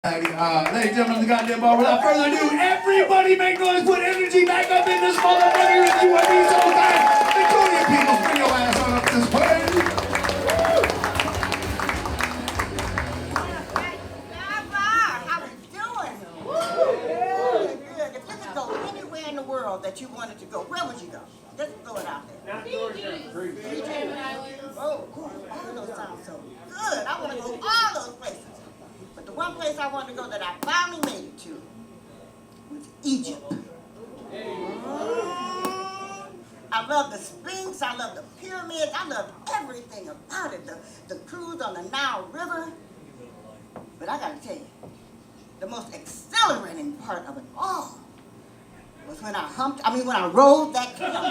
Ladies and gentlemen of the goddamn bar, without further ado, everybody make noise, put energy back up in this motherfucker if you want these so bad. Victoria people, bring your ass on up this way. Starbar, how we doing? Good, good. If you could go anywhere in the world that you wanted to go, where would you go? Just throw it out there. Fiji. Oh, cool. All those sound so good. I want to go all those places. But the one place I wanted to go that I finally made it to was Egypt. I love the Sphinx, I love the pyramids, I love everything about it. The cruise on the Nile River. But I gotta tell you, the most exhilarating part of it all was when I rode that camel.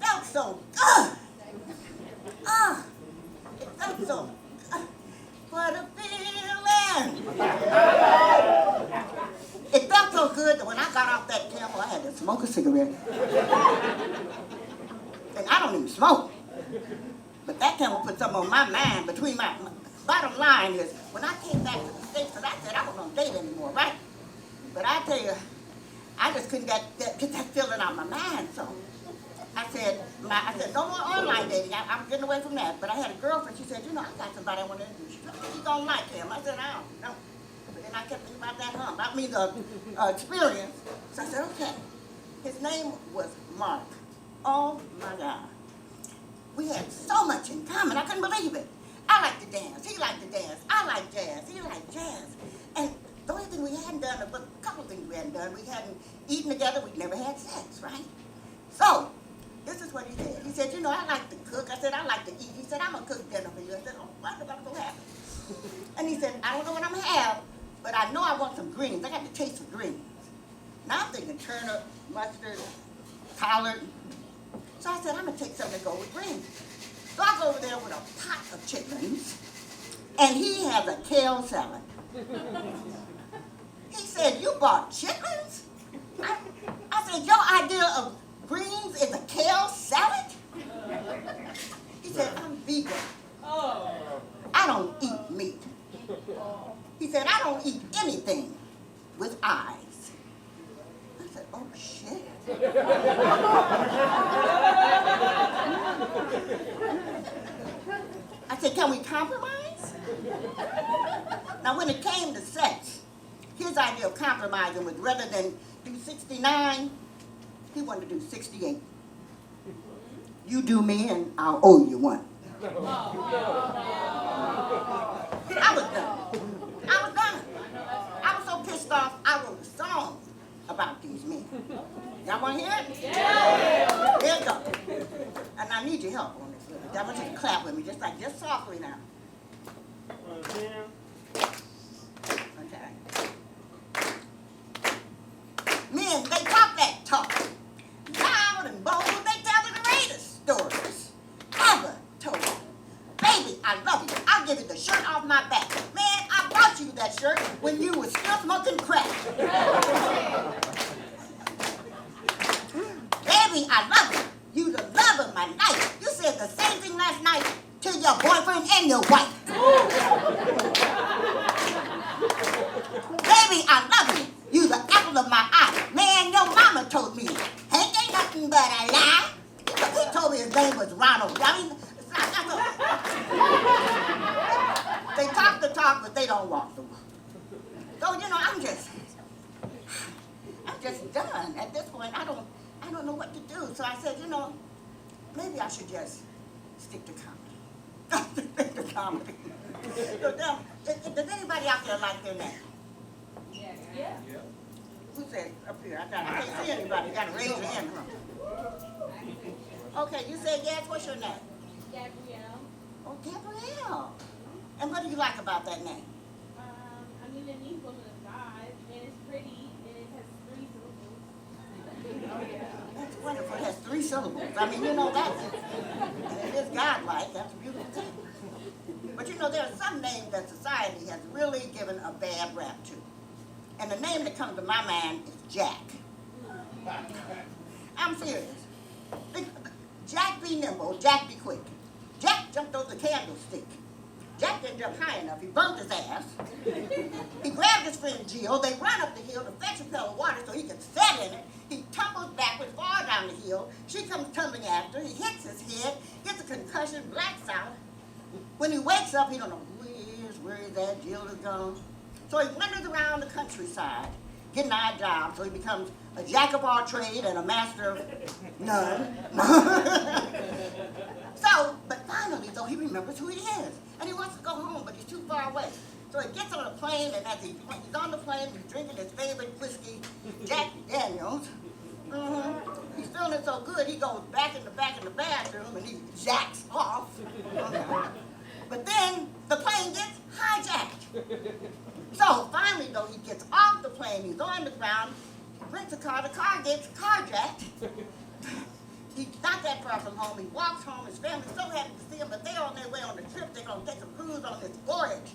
It felt so good. It felt so good. What a feeling. It felt so good that when I got off that camel, I had to smoke a cigarette. And I don't even smoke. But that camel put something on my mind between my bottom line is, when I came back to the States, because I said I wasn't on date anymore, right? But I tell you, I just couldn't get that feeling out of my mind, so I said, no more online dating. I'm getting away from that. But I had a girlfriend. She said, I got somebody I want to introduce you to. She's going to like him. I said, I don't know. But then I kept thinking about that hump. I mean, the experience. So I said, okay. His name was Mark. Oh, my God. We had so much in common. I couldn't believe it. I liked to dance. He liked to dance. I liked jazz. He liked jazz. And the only thing we hadn't done, but a couple of things we hadn't done, we hadn't eaten together. We'd never had sex, right? So, this is what he said. He said, I like to cook. I said, I like to eat. He said, I'm going to cook dinner for you. I said, oh, what about to happen? And he said, I don't know what I'm going to have, but I know I want some greens. I got the taste for greens. Now I'm thinking turnip, mustard, collard. So I said, I'm going to take something to go with greens. So I go over there with a pot of chitlins, and he has a kale salad. He said, you bought chitlins? I said, your idea of greens is a kale salad? He said, I'm vegan. I don't eat meat. He said, I don't eat anything with eyes. I said, oh, shit. I said, can we compromise? Now, when it came to sex, his idea of compromising was rather than do 69, he wanted to do 68. You do me and I'll owe you one. I was done. I was so pissed off, I wrote a song about these men. Y'all want to hear it? Yeah. Here it goes. And I need your help on this. I want you to clap with me, just softly now. Okay. Men, they talk that talk. Loud and bold, they tell the greatest stories ever told. Baby, I love you. I'll give you the shirt off my back. Man, I bought you that shirt when you were still smoking crack. Baby, I love you. You the love of my life. You said the same thing last night to your boyfriend and your wife. Baby, I love you. You the apple of my eye. Man, your mama told me Hank ain't nothing but a lie. He told me his name was Ronald. I mean, they talk the talk, but they don't walk the walk. So, I'm just done. At this point, I don't know what to do. So I said, maybe I should just stick to comedy. Stick to comedy. So now, does anybody out there like their name? Yeah. Who said up here? I can't see anybody. You got to raise your hand. Okay, you said yes. What's your name? Gabrielle. Oh, Gabrielle. And what do you like about that name? The name goes with the vibe, and it's pretty, and it has 3 syllables. That's wonderful. It has 3 syllables. I mean, that's and it is godlike. That's a beautiful thing. But there are some names that society has really given a bad rap to. And the name that comes to my mind is Jack. I'm serious. Jack be nimble, Jack be quick. Jack jumped over the candlestick. Jack didn't jump high enough. He bumped his ass. He grabbed his friend Jill. They run up the hill to fetch a pail of water so he could sit in it. He tumbles backwards far down the hill. She comes tumbling after. He hits his head, gets a concussion, blacks out. When he wakes up, he don't know where he's at. Jill is gone. So he wanders around the countryside, getting odd jobs. So he becomes a jack of all trades and a master of none. But finally, though, he remembers who he is. And he wants to go home, but he's too far away. So he gets on a plane, and as he's on the plane, he's drinking his favorite whiskey, Jack Daniels. He's feeling it so good, he goes back in the bathroom, and he jacks off. But then the plane gets hijacked. So finally, though, he gets off the plane, he's on the ground, he rents a car, the car gets carjacked. He's not that far from home. He walks home. His family's so happy to see him, but they're on their way on the trip. They're going to take a cruise on this voyage.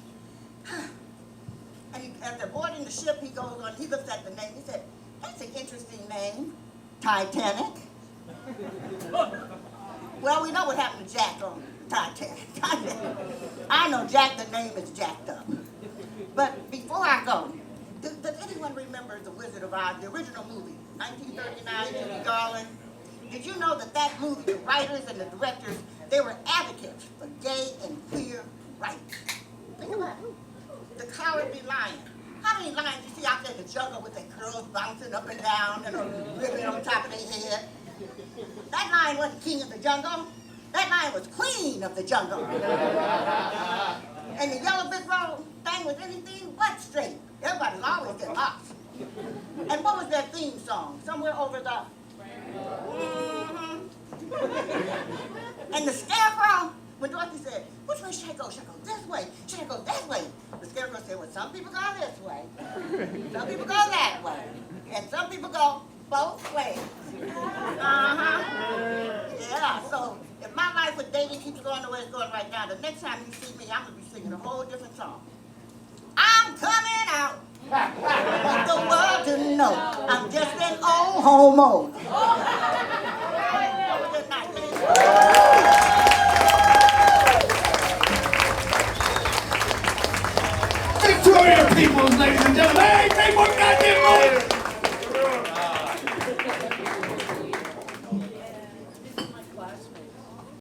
And as they're boarding the ship, he goes on, he looks at the name. He said, that's an interesting name, Titanic. Well, we know what happened to Jack on Titanic. I know Jack, the name is jacked up. But before I go, does anyone remember The Wizard of Oz, the original movie, 1939, Judy Garland? Did you know that movie, the writers and the directors, they were advocates for gay and queer rights? Think about it. The Cowardly Lion. How many lions you see out there in the jungle with their curls bouncing up and down and a ribbon on top of their head? That lion wasn't king of the jungle. That lion was queen of the jungle. And the yellow brick road thing was anything but straight. Everybody's always getting lost. And what was their theme song? Somewhere over the... And the scarecrow, when Dorothy said, which way should I go? Should I go this way? Should I go that way? The scarecrow said, well, some people go this way. Some people go that way. And some people go both ways. Yeah, so if my life with dating keeps going the way it's going right now, the next time you see me, I'm going to be singing a whole different song. I'm coming out. Want the world to know I'm just an old homo. Have a good night, ladies. Victoria Peoples, ladies and gentlemen. Hey, make more goddamn noise!